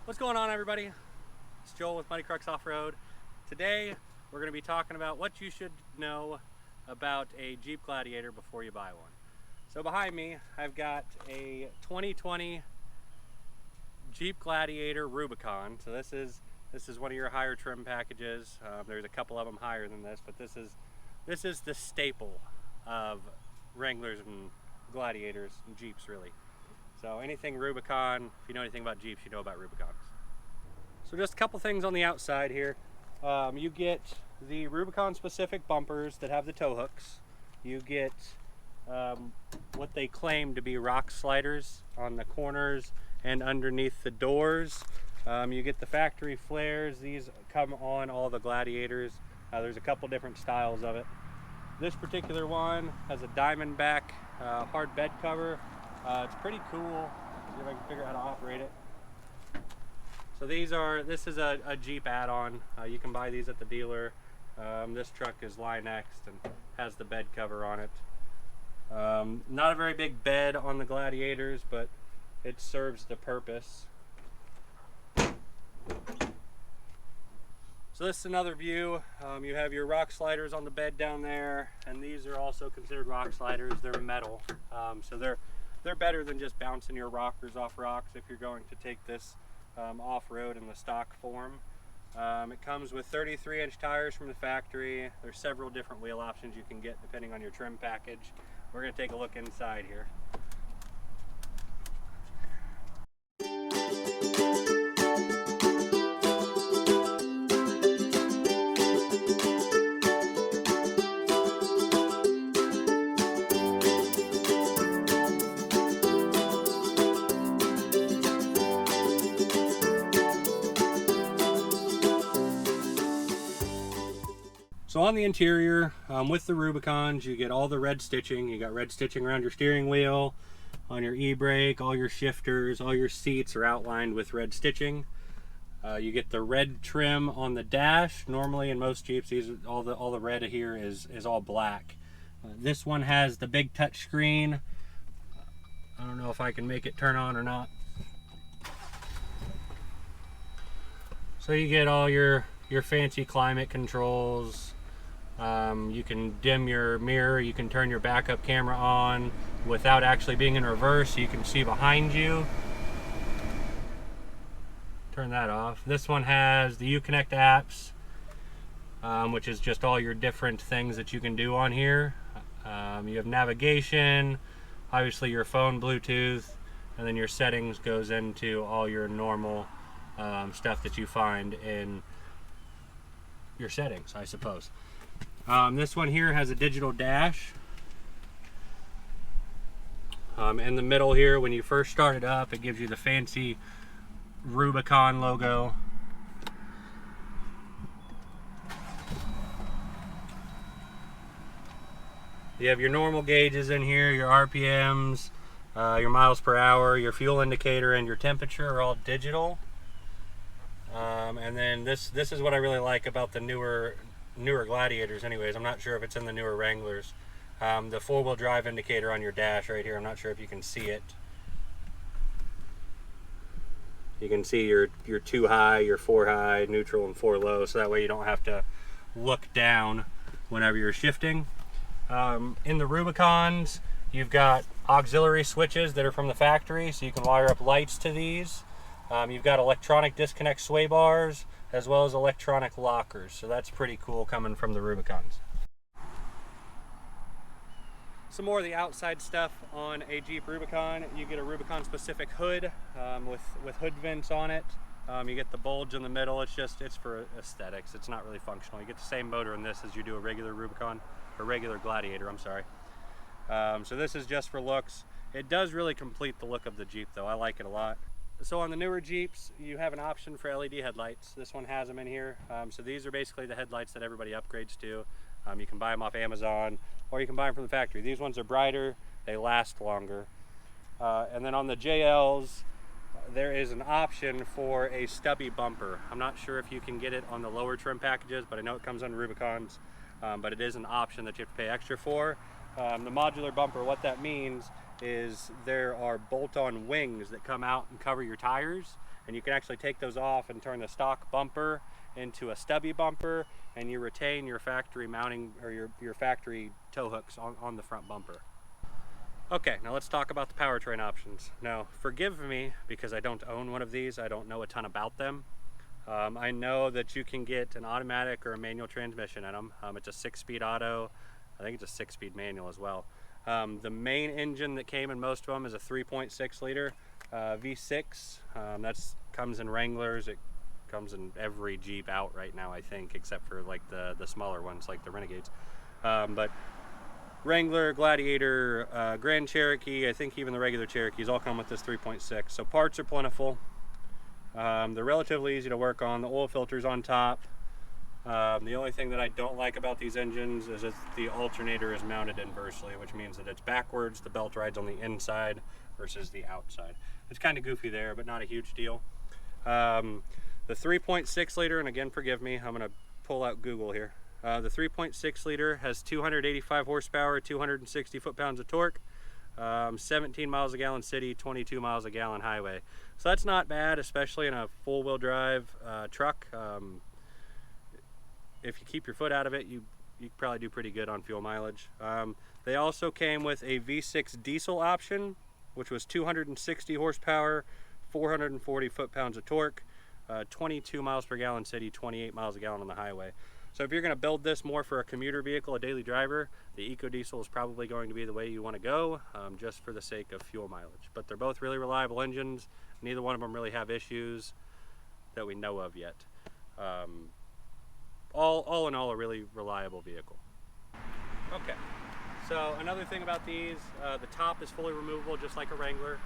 What's going on, everybody? It's Joel with Muddy Crux Off-Road. Today we're going to be talking about what you should know about a Jeep Gladiator before you buy one. So behind me I've got a 2020 Jeep Gladiator Rubicon. So this is one of your higher trim packages. There's a couple of them higher than this, but this is the staple of Wranglers and Gladiators and Jeeps, really. So anything Rubicon, if you know anything about Jeeps, you know about Rubicons. So just a couple things on the outside here. You get the Rubicon specific bumpers that have the tow hooks. You get what they claim to be rock sliders on the corners and underneath the doors. You get the factory flares. These come on all the Gladiators. There's a couple different styles of it. This particular one has a diamondback hard bed cover. It's pretty cool. See if I can figure out how to operate it. So this is a Jeep add-on. You can buy these at the dealer. This truck is Line-X'd and has the bed cover on it. Not a very big bed on the Gladiators, but it serves the purpose. So this is another view. You have your rock sliders on the bed down there, and these are also considered rock sliders. They're metal, so they're better than just bouncing your rockers off rocks if you're going to take this off-road in the stock form. It comes with 33-inch tires from the factory. There's several different wheel options you can get depending on your trim package. We're going to take a look inside here. So on the interior, with the Rubicons, you get all the red stitching. You got red stitching around your steering wheel, on your e-brake, all your shifters, all your seats are outlined with red stitching. You get the red trim on the dash. Normally in most Jeeps, all the red here is all black. This one has the big touch screen. I don't know if I can make it turn on or not. So you get all your fancy climate controls. You can dim your mirror, you can turn your backup camera on without actually being in reverse, so you can see behind you. Turn that off. This one has the Uconnect apps, which is just all your different things that you can do on here. You have navigation, obviously your phone, Bluetooth, and then your settings goes into all your normal stuff that you find in your settings, I suppose. This one here has a digital dash. In the middle here, when you first start it up, it gives you the fancy Rubicon logo. You have your normal gauges in here, your RPMs, your miles per hour, your fuel indicator, and your temperature are all digital. And then this is what I really like about the newer Gladiators anyways. I'm not sure if it's in the newer Wranglers. The four-wheel drive indicator on your dash right here, I'm not sure if you can see it. You can see your 2 high, your 4 high, neutral, and 4 low, so that way you don't have to look down whenever you're shifting. In the Rubicons, you've got auxiliary switches that are from the factory, so you can wire up lights to these. You've got electronic disconnect sway bars as well as electronic lockers, so that's pretty cool coming from the Rubicons. Some more of the outside stuff on a Jeep Rubicon. You get a Rubicon specific hood with hood vents on it. You get the bulge in the middle. It's for aesthetics. It's not really functional. You get the same motor in this as you do a regular Rubicon, or regular Gladiator, I'm sorry. So this is just for looks. It does really complete the look of the Jeep though. I like it a lot. So on the newer Jeeps, you have an option for LED headlights. This one has them in here. So these are basically the headlights that everybody upgrades to. You can buy them off Amazon, or you can buy them from the factory. These ones are brighter, they last longer. And then on the JLs, there is an option for a stubby bumper. I'm not sure if you can get it on the lower trim packages, but I know it comes on Rubicons. But it is an option that you have to pay extra for. The modular bumper, what that means is there are bolt-on wings that come out and cover your tires, and you can actually take those off and turn the stock bumper into a stubby bumper, and you retain your factory mounting, or your factory tow hooks on the front bumper. Okay, now let's talk about the powertrain options. Now, forgive me because I don't own one of these. I don't know a ton about them. I know that you can get an automatic or a manual transmission in them. It's a 6-speed auto. I think it's a 6-speed manual as well. The main engine that came in most of them is a 3.6 liter V6. That comes in Wranglers. It comes in every Jeep out right now, I think, except for like the smaller ones like the Renegades. But Wrangler, Gladiator, Grand Cherokee, I think even the regular Cherokees all come with this 3.6. So parts are plentiful. They're relatively easy to work on. The oil filter's on top. The only thing that I don't like about these engines is that the alternator is mounted inversely, which means that it's backwards. The belt ride's on the inside versus the outside. It's kind of goofy there, but not a huge deal. The 3.6 liter, and again, forgive me, I'm going to pull out Google here. The 3.6 liter has 285 horsepower, 260 foot-pounds of torque, 17 miles a gallon city, 22 miles a gallon highway. So that's not bad, especially in a full-wheel drive truck. If you keep your foot out of it, you probably do pretty good on fuel mileage. They also came with a V6 diesel option, which was 260 horsepower, 440 foot-pounds of torque, 22 miles per gallon city, 28 miles a gallon on the highway. So if you're going to build this more for a commuter vehicle, a daily driver, the EcoDiesel is probably going to be the way you want to go, just for the sake of fuel mileage. But they're both really reliable engines. Neither one of them really have issues that we know of yet. All in all, a really reliable vehicle. Okay, so another thing about these, the top is fully removable just like a Wrangler.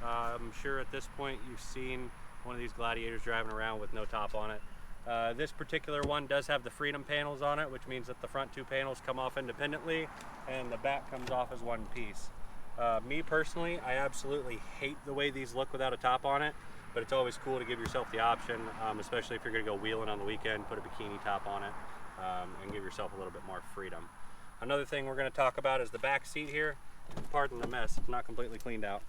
I'm sure at this point you've seen one of these Gladiators driving around with no top on it. This particular one does have the Freedom panels on it, which means that the front two panels come off independently and the back comes off as one piece. Me personally, I absolutely hate the way these look without a top on it, but it's always cool to give yourself the option, especially if you're going to go wheeling on the weekend, put a bikini top on it, and give yourself a little bit more freedom. Another thing we're going to talk about is the back seat here. Pardon the mess, it's not completely cleaned out.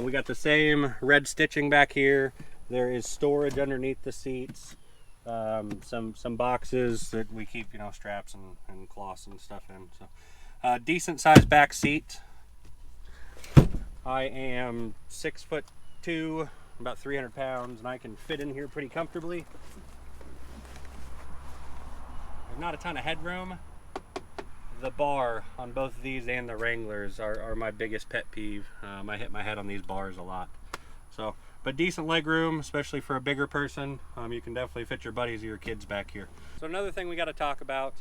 We got the same red stitching back here. There is storage underneath the seats, some boxes that we keep, straps and cloths and stuff in. So, decent sized back seat. I am 6'2", about 300 pounds, and I can fit in here pretty comfortably. There's not a ton of headroom. The bar on both of these and the Wranglers are my biggest pet peeve. I hit my head on these bars a lot. So, but decent leg room, especially for a bigger person. You can definitely fit your buddies or your kids back here. So another thing we got to talk about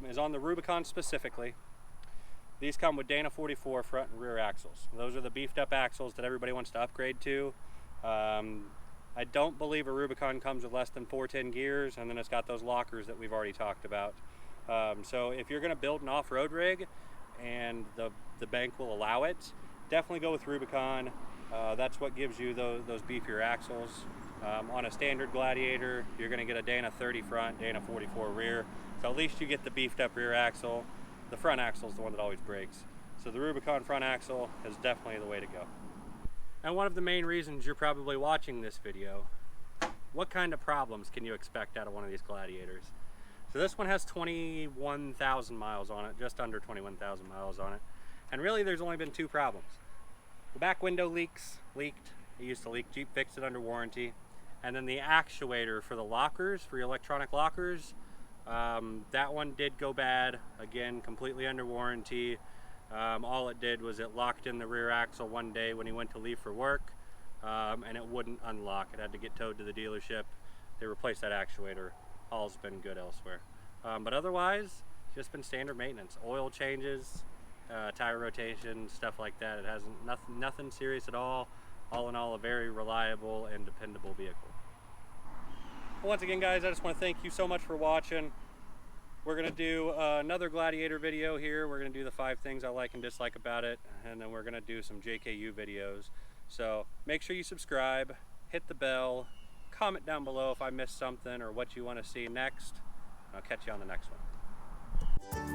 is on the Rubicon specifically. These come with Dana 44 front and rear axles. Those are the beefed up axles that everybody wants to upgrade to. I don't believe a Rubicon comes with less than 410 gears, and then it's got those lockers that we've already talked about. So if you're going to build an off-road rig and the bank will allow it, definitely go with Rubicon. That's what gives you those beefier axles. On a standard Gladiator, you're going to get a Dana 30 front, Dana 44 rear. So at least you get the beefed up rear axle. The front axle is the one that always breaks. So the Rubicon front axle is definitely the way to go. And one of the main reasons you're probably watching this video, what kind of problems can you expect out of one of these Gladiators? So this one has 21,000 miles on it, just under 21,000 miles on it. And really there's only been two problems. The back window leaked. It used to leak. Jeep fixed it under warranty. And then the actuator for the lockers, for your electronic lockers, that one did go bad. Again, completely under warranty. All it did was it locked in the rear axle one day when he went to leave for work, and it wouldn't unlock. It had to get towed to the dealership. They replaced that actuator. All's been good elsewhere. But otherwise, it's just been standard maintenance. Oil changes, tire rotation, stuff like that. It hasn't nothing serious at all. All in all, a very reliable and dependable vehicle. Well, once again, guys, I just want to thank you so much for watching. We're going to do another Gladiator video here. We're going to do the 5 things I like and dislike about it, and then we're going to do some JKU videos. So make sure you subscribe, hit the bell, comment down below if I missed something or what you want to see next. I'll catch you on the next one.